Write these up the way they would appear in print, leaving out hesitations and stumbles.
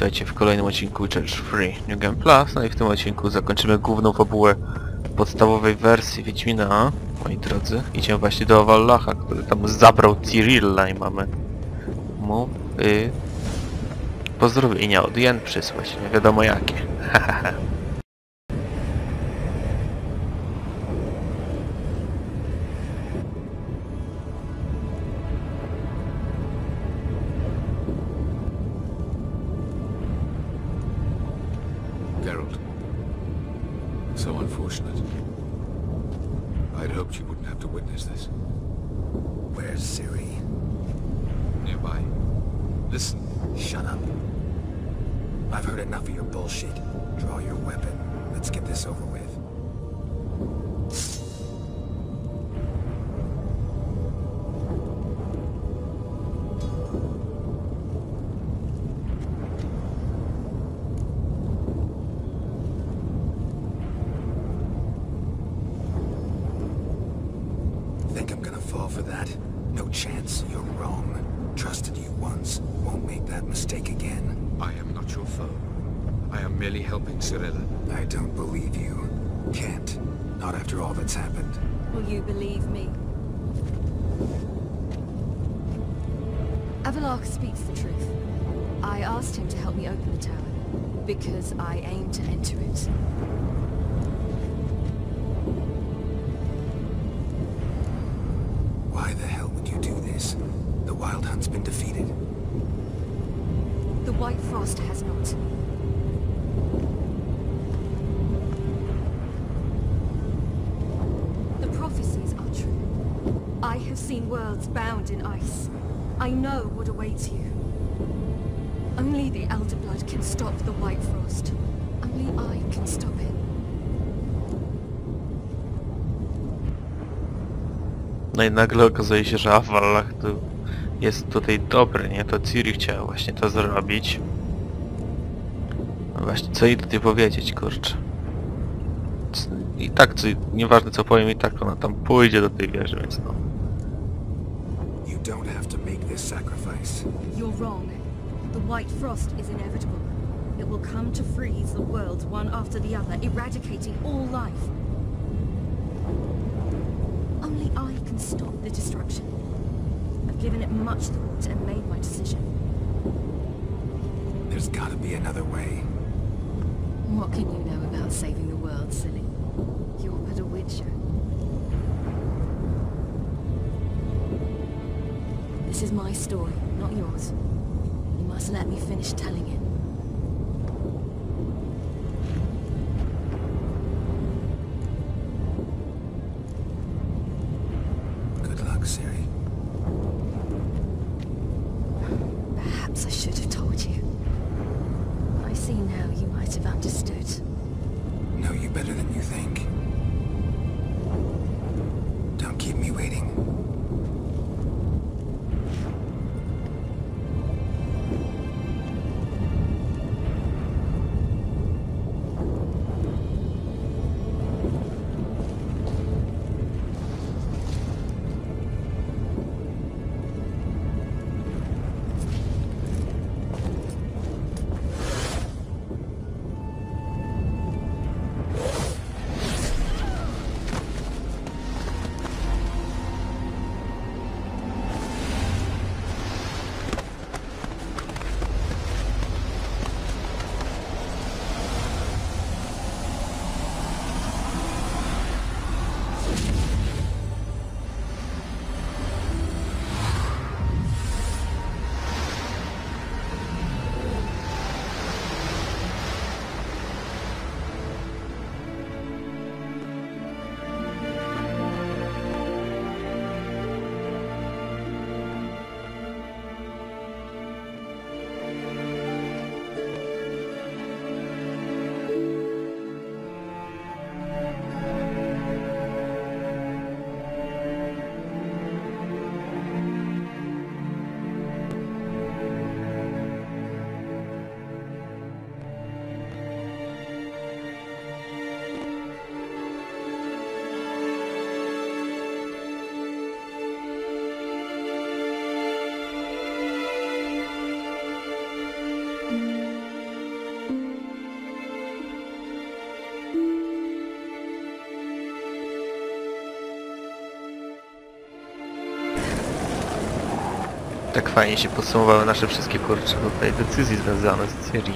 Witajcie w kolejnym odcinku Church Free New Game Plus. No i w tym odcinku zakończymy główną fabułę podstawowej wersji Wiedźmina. Moi drodzy, idziemy właśnie do Wallacha, który tam zabrał Ziraela i mamy mu pozdrowienia od Jen przysłać, nie wiadomo jakie. Geralt. So unfortunate. I'd hoped you wouldn't have to witness this. Where's Siri? Nearby. Listen. Shut up. I've heard enough of your bullshit. Draw your weapon. Let's get this over with. Think I'm gonna fall for that? No chance. You're wrong. Trusted you once. Won't make that mistake again. I am not your foe. I am merely helping Zirael. I don't believe you. Can't. Not after all that's happened. Will you believe me? Avalok speaks the truth. I asked him to help me open the tower, because I aim to enter it. Why the hell would you do this? The Wild Hunt's been defeated. The White Frost has not. The prophecies are true. I have seen worlds bound in ice. I know what awaits you. Only the Elder Blood can stop the White Frost. Only I can stop it. No i nagle okazuje się, że Wallach to jest tutaj dobry, nie? To Ciri chciała właśnie to zrobić. No właśnie, co jej tutaj powiedzieć, kurczę. I tak, nieważne co powiem, i tak ona tam pójdzie do tej wieży, więc no. You don't have to make this sacrifice. You're wrong. The White Frost is inevitable. It will come to freeze the worlds one after the other, eradicating all life. Only I can stop the destruction. I've given it much thought and made my decision. There's gotta be another way. What can you know about saving the world, silly? You're but a witcher. This is my story, not yours. You must let me finish telling it. Good luck, Siri. Perhaps I should have told you. I see now you might have understood. Know you better than you think. Don't keep me waiting. Tak fajnie się podsumowały nasze wszystkie kurcze tutaj decyzje związane z Ciri.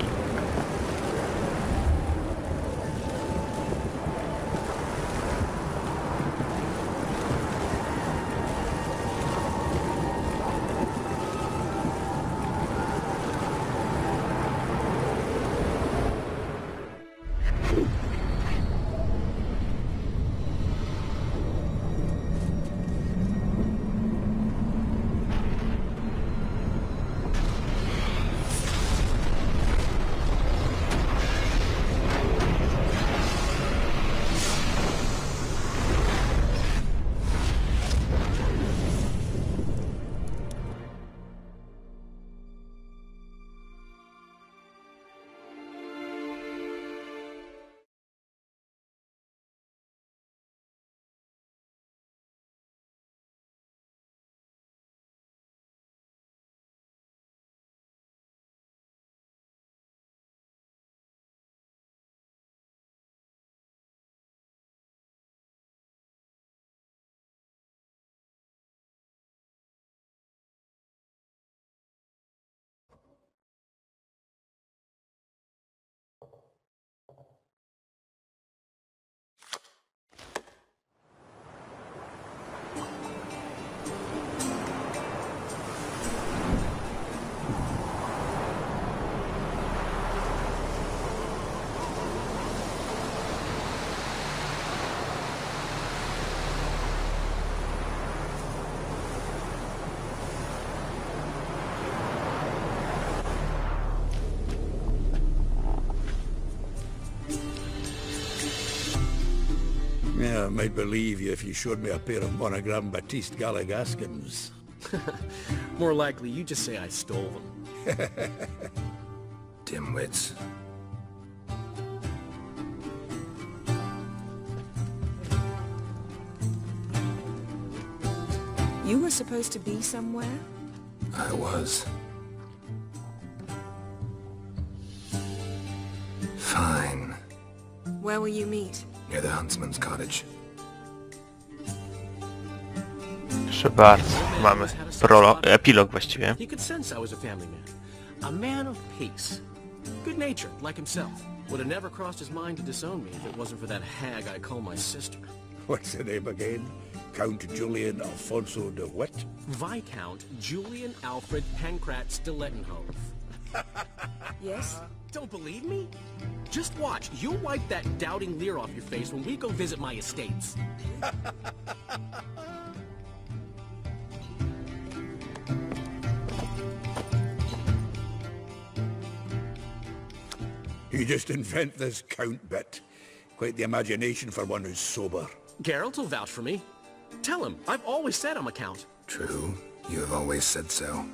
Yeah, I might believe you if you showed me a pair of monogram Batiste Galligaskins. More likely you just say I stole them. Dimwits. You were supposed to be somewhere? I was. Fine. Where will you meet? Near the huntsman's cottage. Proszę bardzo, mamy epilog właściwie. He could sense I was a family man. A man of peace. Good-natured, like himself. Would have never crossed his mind to disown me if it wasn't for that hag I call my sister. What's the name again? Count Julian Alfonso de Witt? Viscount Julian Alfred Pancrat Stilettenhove. Yes? Don't believe me? Just watch. You'll wipe that doubting leer off your face when we go visit my estates. You just invent this count bit. Quite the imagination for one who's sober. Geralt will vouch for me. Tell him, I've always said I'm a count. True. You have always said so.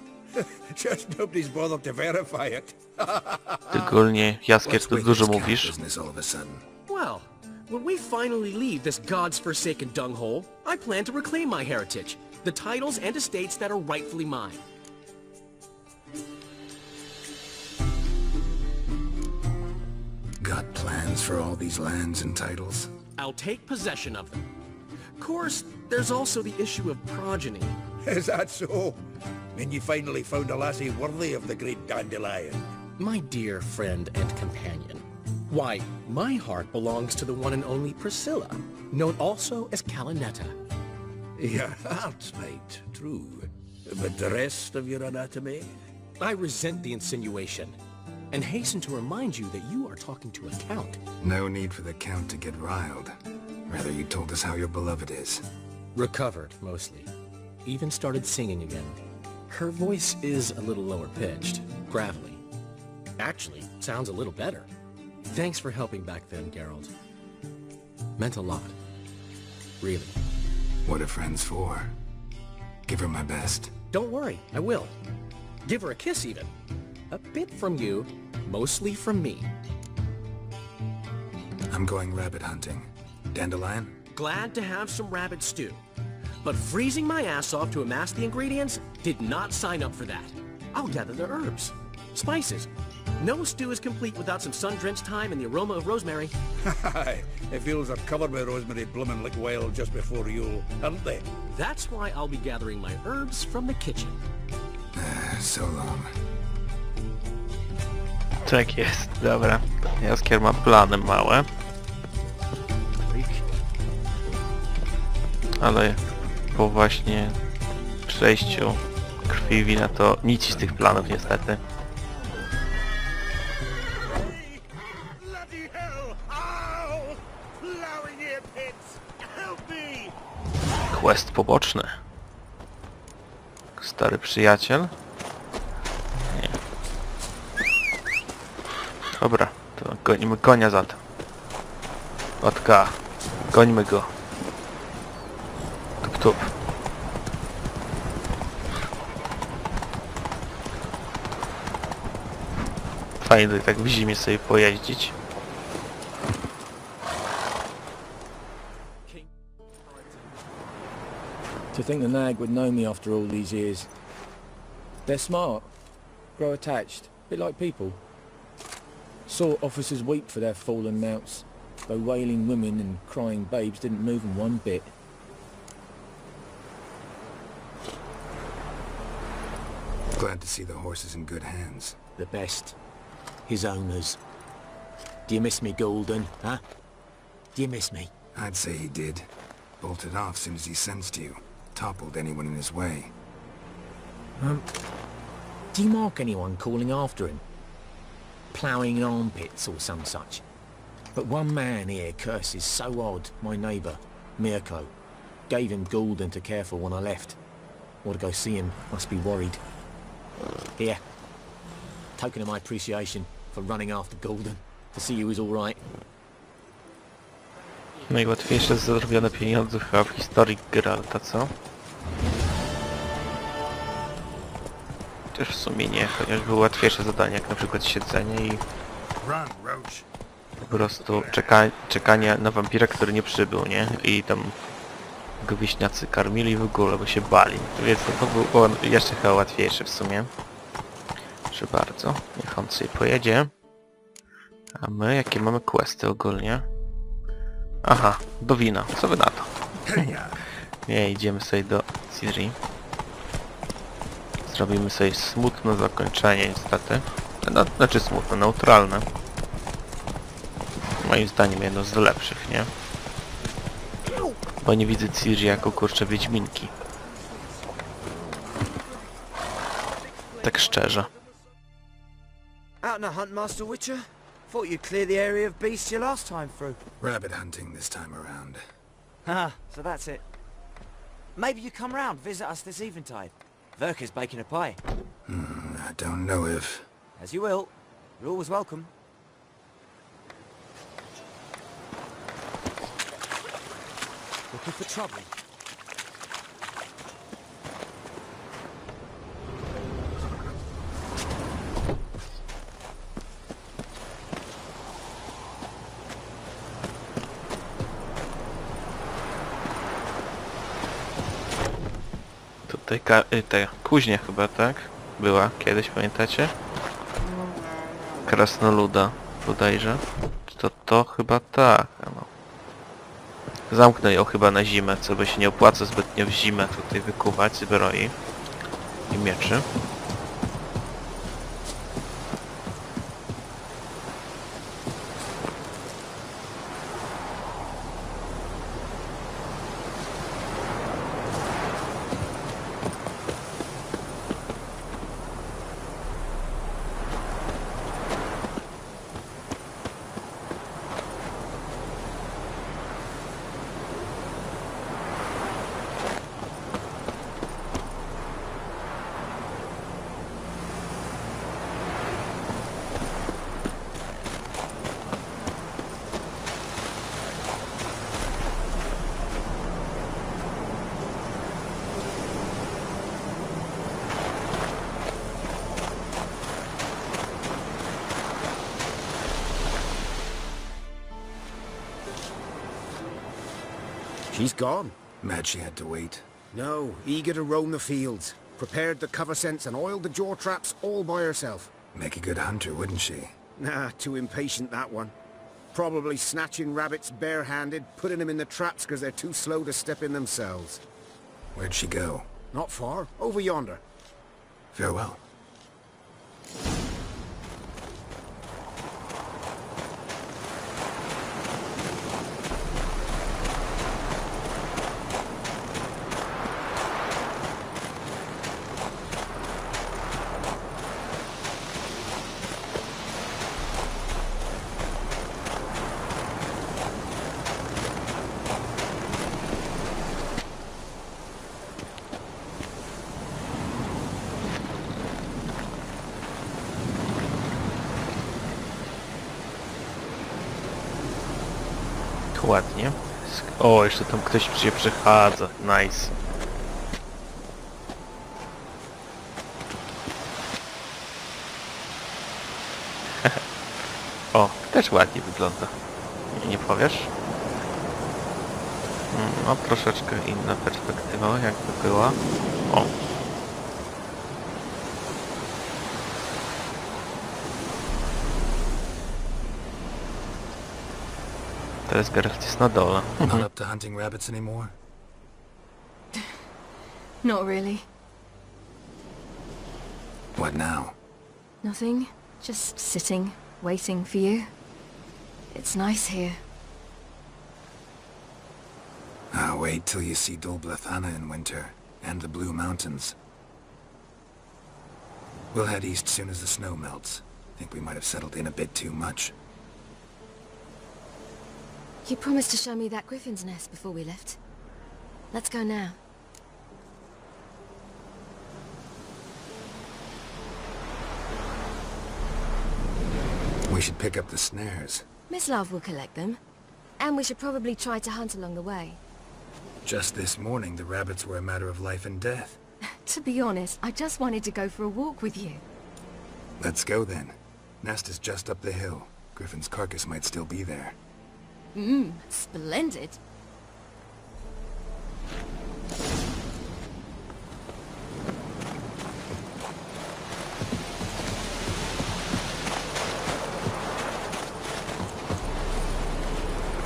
Just nobody's bothered to verify it. Ty ogólnie, Jaskier, tu dużo mówisz. Business all of a sudden. Well, when we finally leave this god's forsaken dunghole, I plan to reclaim my heritage, the titles and estates that are rightfully mine. Got plans for all these lands and titles? I'll take possession of them. Of course, there's also the issue of progeny. Is that so? Then you finally found a lassie worthy of the great dandelion. My dear friend and companion. Why, my heart belongs to the one and only Priscilla, known also as Calinetta. Your heart's right, true. But the rest of your anatomy? I resent the insinuation, and hasten to remind you that you are talking to a count. No need for the count to get riled. Rather, you told us how your beloved is. Recovered, mostly. Even started singing again. Her voice is a little lower pitched, gravelly. Actually, sounds a little better. Thanks for helping back then, Geralt. Meant a lot. Really. What are friends for? Give her my best. Don't worry, I will. Give her a kiss, even. A bit from you, mostly from me. I'm going rabbit hunting. Dandelion? Glad to have some rabbit stew. But freezing my ass off to amass the ingredients did not sign up for that. I'll gather the herbs, spices. No stew is complete without some sun-drenched thyme and the aroma of rosemary. The fields are covered with rosemary blooming like wild just before Yule, aren't they? That's why I'll be gathering my herbs from the kitchen. so long. Tak jest, dobra. Jaskier ma plany małe. Ale po właśnie przejściu krwi wina to nic z tych planów niestety. Quest poboczny. Stary przyjaciel. Nie. Dobra, to gonimy konia za to. Otka, gońmy go. Tup tup. Fajnie tak w zimie sobie pojeździć. To think the nag would know me after all these years. They're smart, grow attached, a bit like people. Saw officers weep for their fallen mounts, though wailing women and crying babes didn't move them one bit. Glad to see the horses in good hands. The best. His owners. Do you miss me, Golden, huh? Do you miss me? I'd say he did. Bolted off soon as he sensed you. Toppled anyone in his way. Do you mark anyone calling after him? Ploughing in armpits or some such? But one man here curses so odd, my neighbour, Mirko. Gave him Golden to care for when I left. Ought to go see him, must be worried. Here. Token of my appreciation for running after Golden, to see he was all right. Najłatwiejsze zarobione pieniądze chyba w historii Geralta, co? Też w sumie nie, chociaż były łatwiejsze zadania, jak na przykład siedzenie i po prostu czekanie na wampira, który nie przybył, nie? I tam go wieśniacy karmili w ogóle, bo się bali. Więc to było jeszcze chyba łatwiejsze w sumie. Proszę bardzo, niech on sobie pojedzie. A my jakie mamy questy ogólnie? Aha, do wina. Co wy na to? Nie, idziemy sobie do Ciri. Zrobimy sobie smutne zakończenie niestety. No, znaczy smutne, neutralne. Moim zdaniem jedno z lepszych, nie? Bo nie widzę Ciri jako kurczę wiedźminki. Tak szczerze. Out on a hunt, Master Witcher? Thought you'd clear the area of beasts your last time through. Rabbit hunting this time around. Ah, so that's it. Maybe you come round, visit us this eventide. Verka's baking a pie. I don't know if... As you will. You're always welcome. Looking for trouble? Tutaj ta kuźnia chyba, tak? Była kiedyś, pamiętacie? Krasnoluda bodajże. Czy to chyba tak, no. Zamknę ją chyba na zimę, co by się nie opłaca zbytnio w zimę tutaj wykuwać zbroi i mieczy. She's gone. Mad she had to wait. No, eager to roam the fields. Prepared the cover scents and oiled the jaw traps all by herself. Make a good hunter, wouldn't she? Nah, too impatient that one. Probably snatching rabbits barehanded, putting them in the traps because they're too slow to step in themselves. Where'd she go? Not far. Over yonder. Farewell. Ładnie. O, jeszcze tam ktoś się przechadza. Nice. O, też ładnie wygląda. Nie powiesz? No, troszeczkę inna perspektywa, jakby była. O. Teraz Geralt jest na dole. Not up to hunting rabbits anymore? Not really. What now? Nothing. Just sitting, waiting for you. It's nice here. I'll wait till you see Dol-Blethana in winter, and the Blue Mountains. We'll head east soon as the snow melts. Think we might have settled in a bit too much. You promised to show me that griffin's nest before we left. Let's go now. We should pick up the snares. Miss Love will collect them. And we should probably try to hunt along the way. Just this morning, the rabbits were a matter of life and death. To be honest, I just wanted to go for a walk with you. Let's go then. Nest is just up the hill. Griffin's carcass might still be there. Splendid.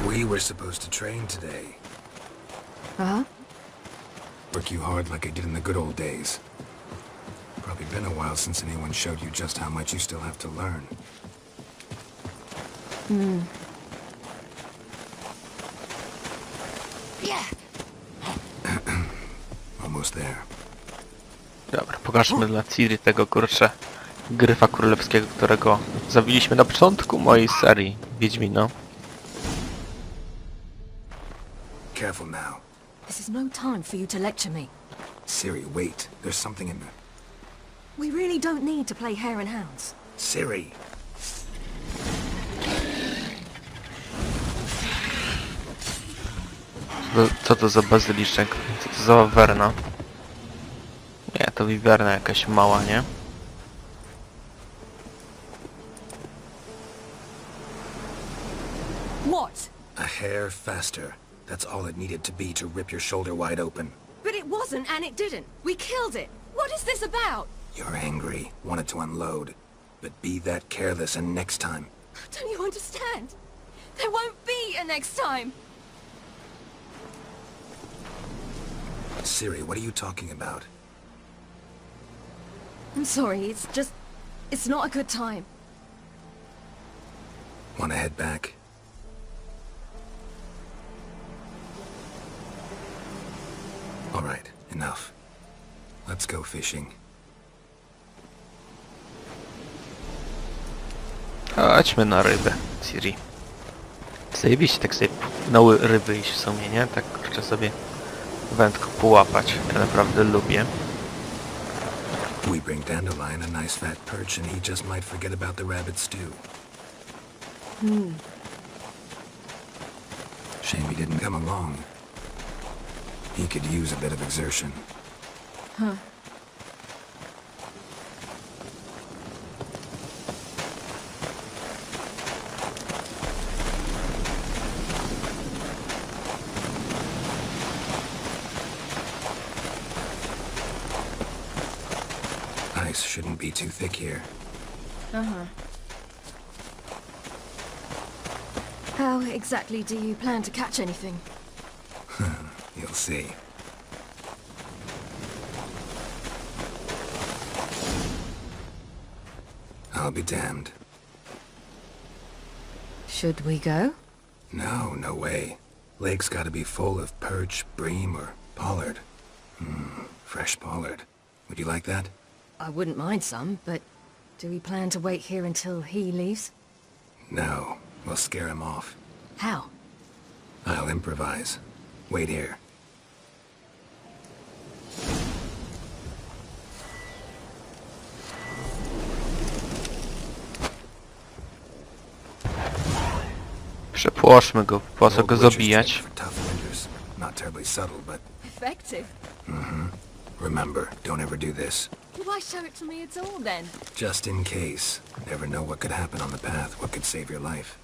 We were supposed to train today. Uh-huh. Work you hard like I did in the good old days. Probably been a while since anyone showed you just how much you still have to learn. Yeah. Almost there. Dobra, pokażmy dla Ciri tego, kurczę, gryfa królewskiego, którego zabiliśmy na początku mojej serii Wiedźmina. Careful now. This is no time for you to lecture me. Ciri, wait. There's something in there. We really don't need to play hare and hounds. Ciri! Co to za bazyliszek? Co to za wawerna? Nie, to wiwerna jakaś mała, nie? What? A hair faster. That's all it needed to be to rip your shoulder wide open. But it wasn't, and it didn't. We killed it. What is this about? You're angry, wanted to unload. But be that careless and next time. Don't you understand? There won't be a next time. Ciri, what are you talking about? I'm sorry, it's just... It's not a good time. Wanna head back? Alright, enough. Let's go fishing. Chodźmy na rybę, Ciri. Zajebiście tak sobie na ryby iść w sumie, nie? Tak kurczę sobie wędko połapać. Ja naprawdę lubię. We bring Dandelion a nice fat perch and he just might forget about the rabbit stew. Shame he didn't come along. He could use a bit of exertion. Huh. Ice shouldn't be too thick here. Uh-huh. How exactly do you plan to catch anything? You'll see. I'll be damned. Should we go? No, no way. Lake's gotta be full of perch, bream, or pollard. Fresh pollard. Would you like that? I wouldn't mind some, but do we plan to wait here until he leaves? No. We'll scare him off. How? I'll improvise. Wait here. Przepłoszmy go, po co Old go witcher's zabijać? tip for tough winters. Not terribly subtle, but Effective. remember, don't ever do this. Why show it to me at all, then? Just in case. Never know what could happen on the path, what could save your life.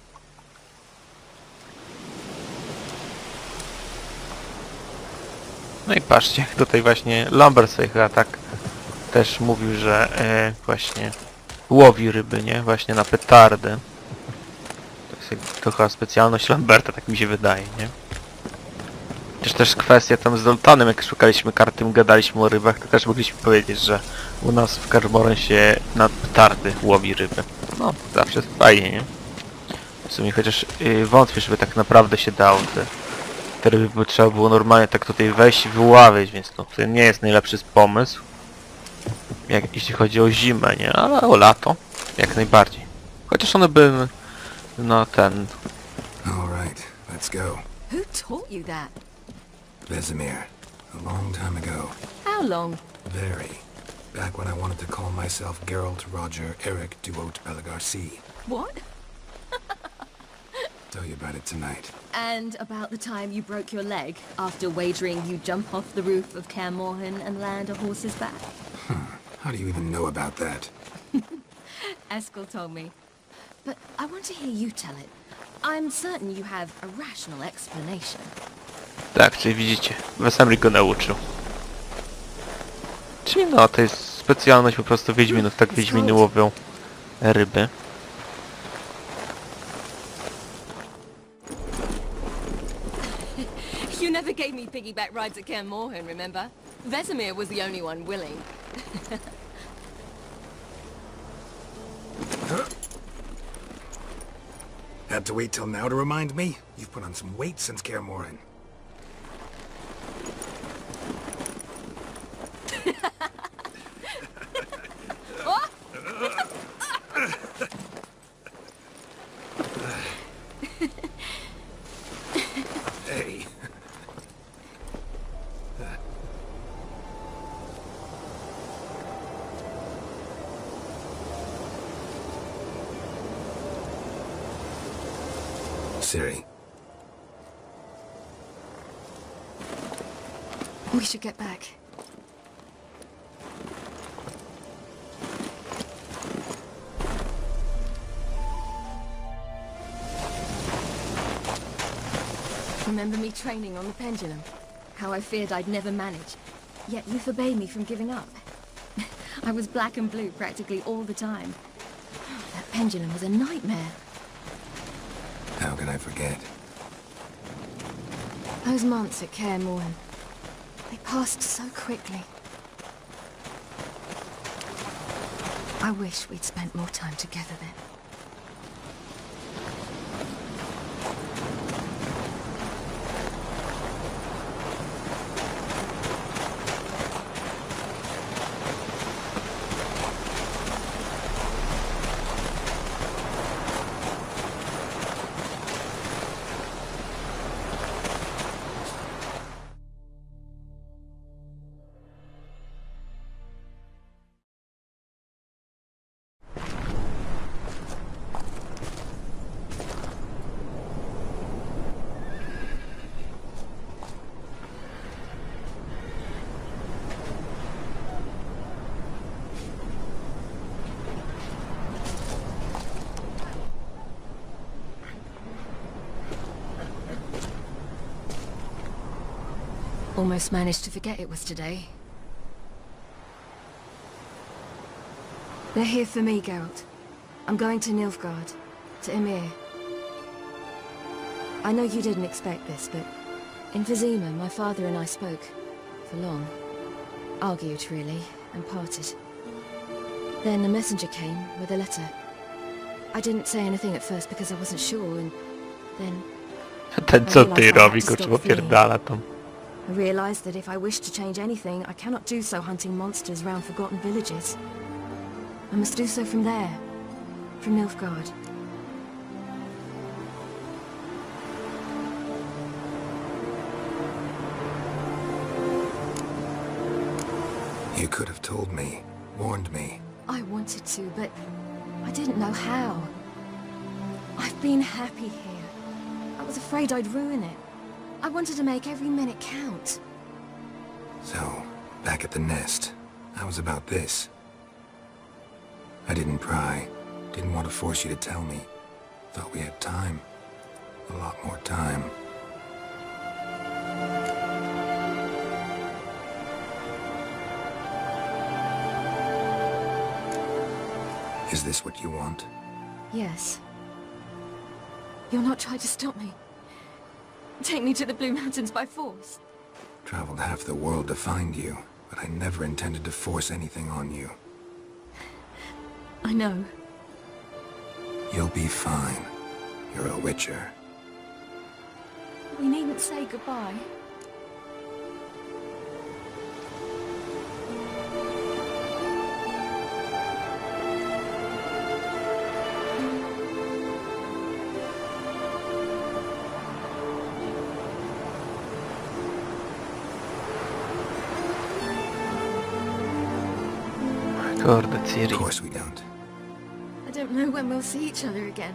No i patrzcie, tutaj właśnie Lambert sobie chyba tak też mówił, że właśnie łowi ryby, nie? Właśnie na petardę. To chyba specjalność Lamberta, tak mi się wydaje, nie? Przecież też kwestia tam z Zoltanem, jak szukaliśmy karty, gadaliśmy o rybach, to też mogliśmy powiedzieć, że u nas w Karmoren się na petardy łowi ryby. No, zawsze fajnie, nie? W sumie chociaż wątpię, żeby tak naprawdę się dało. Te ryby by trzeba było normalnie tak tutaj wejść i wyławiać, więc no, to nie jest najlepszy pomysł. Jeśli chodzi o zimę, nie? Ale o lato jak najbardziej. Chociaż one by... no ten... All right, let's go. Who taught you that? Vesemir. A long time ago. How long? Very. Back when I wanted to call myself Geralt Roger Eric Duot Belagarcy. What? Tell you about it tonight. And about the time you broke your leg after wagering you jump off the roof of Kaer Morhen and land a horse's back? How do you even know about that? Eskel told me. But I want to hear you tell it. I'm certain you have a rational explanation. Tak, czyli widzicie, Wesemir go nauczył. Czyli no, to jest specjalność po prostu Wiedźminów, tak Wiedźminy łowią ryby. You never gave me piggyback rides at Kaer Morhen, remember? Vesemir was the only one willing. Had to wait till now to remind me? You've put on some weight since Kaer Morhen. Hey. Ciri. We should get back. Remember me training on the pendulum? How I feared I'd never manage. Yet you forbade me from giving up. I was black and blue practically all the time. That pendulum was a nightmare. How can I forget? Those months at Kaer Morhen, they passed so quickly. I wish we'd spent more time together then. Almost managed to forget it was today. They're here for me, Geralt. I'm going to Nilfgaard, to Emir. I know you didn't expect this, but in Vizima, my father and I spoke. For long. Argued, really, and parted. Then a messenger came with a letter. I didn't say anything at first because I wasn't sure, and then... Ten co ty robi, kurczę, popierdala tam. I realized that if I wish to change anything, I cannot do so hunting monsters round forgotten villages. I must do so from there, from Nilfgaard. You could have told me, warned me. I wanted to, but I didn't know how. I've been happy here. was afraid I'd ruin it. I wanted to make every minute count. So, back at the nest, how was about this? I didn't pry. Didn't want to force you to tell me. Thought we had time. A lot more time. Is this what you want? Yes. You'll not try to stop me. Take me to the Blue Mountains by force. Traveled half the world to find you, but I never intended to force anything on you. I know. You'll be fine. You're a Witcher. We needn't say goodbye. Kurde, Ciri. Of course we don't. I don't know when we'll see each other again.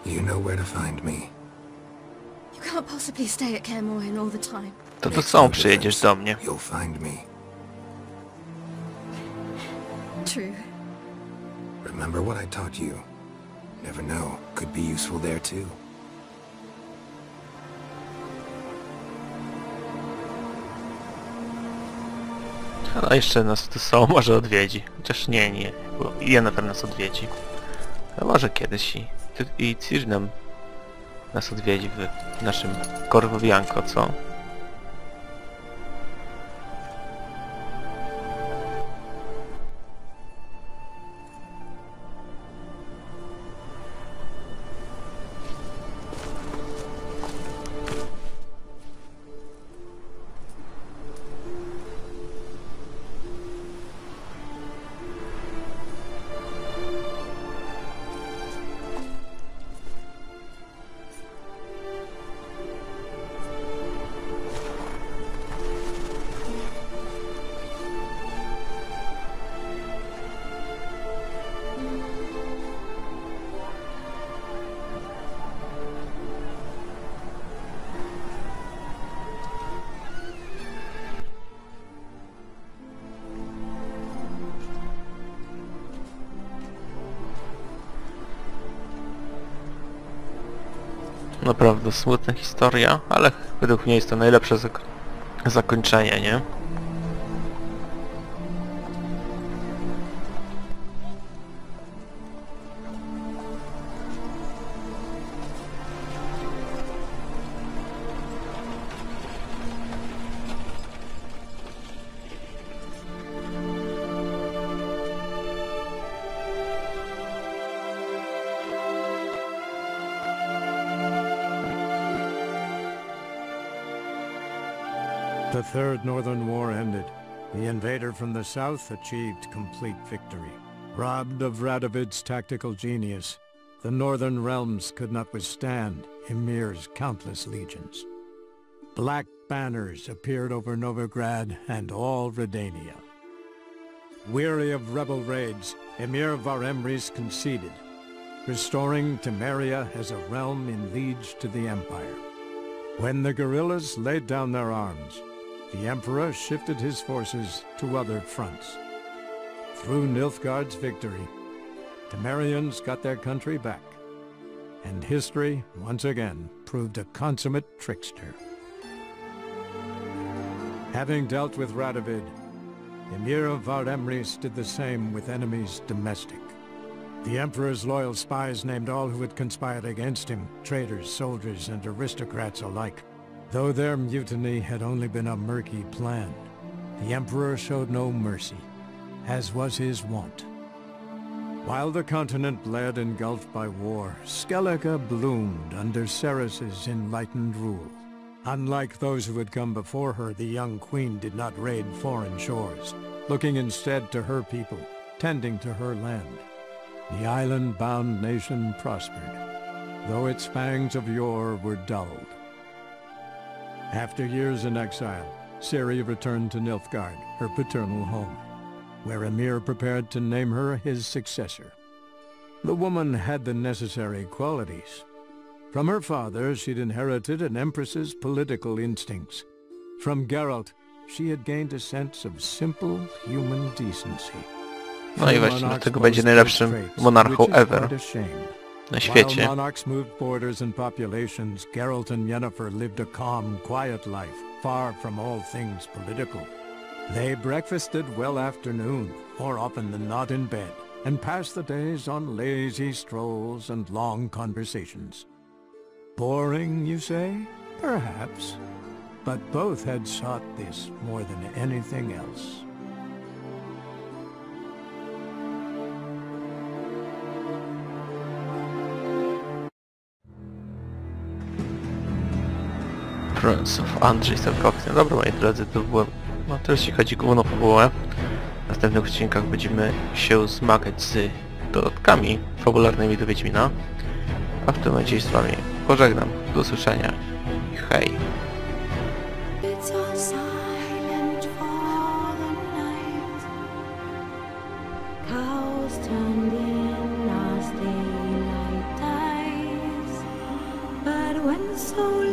You know where to find me. You can't possibly stay at Kaer Morhen all the time. To Makes co no przyjedziesz difference. do mnie? You'll find me. True. Remember what I taught you. Never know. Could be useful there too. A jeszcze nas tu są, może odwiedzi. Chociaż nie, bo Ian na pewno nas odwiedzi. A może kiedyś i Ciri nas odwiedzi w naszym Korwowianko, co? Naprawdę smutna historia, ale według mnie jest to najlepsze zakończenie, nie? The Third Northern War ended. The invader from the south achieved complete victory. Robbed of Radovid's tactical genius, the northern realms could not withstand Ymir's countless legions. Black banners appeared over Novigrad and all Redania. Weary of rebel raids, Ymir Varemrys conceded, restoring Temeria as a realm in liege to the Empire. When the guerrillas laid down their arms, the Emperor shifted his forces to other fronts. Through Nilfgaard's victory, Temerians got their country back, and history once again proved a consummate trickster. Having dealt with Radovid, Ymir of Varemrys did the same with enemies domestic. The Emperor's loyal spies named all who had conspired against him, traitors, soldiers, and aristocrats alike. Though their mutiny had only been a murky plan, the Emperor showed no mercy, as was his wont. While the continent bled engulfed by war, Skellige bloomed under Ceres's enlightened rule. Unlike those who had come before her, the young queen did not raid foreign shores, looking instead to her people, tending to her land. The island-bound nation prospered, though its fangs of yore were dulled. After years in exile, Ciri returned to Nilfgaard, her paternal home, where Ymir prepared to name her his successor. The woman had the necessary qualities. From her father, she'd inherited an empress's political instincts. From Geralt, she had gained a sense of simple human decency. No i właśnie dlatego będzie najlepszym monarchą ever na świecie. While monarchs moved borders and populations, Geralt and Yennefer lived a calm, quiet life, far from all things political. They breakfasted well afternoon, more often than not in bed, and passed the days on lazy strolls and long conversations. Boring, you say? Perhaps. But both had sought this more than anything else. Prince of Andrzej Stawkowski. No dobra, moi drodzy, to było... No to jeśli chodzi główną fabułę. W następnych odcinkach będziemy się zmagać z dodatkami fabularnymi do Wiedźmina. A w tym momencie z wami pożegnam. Do usłyszenia. I hej! So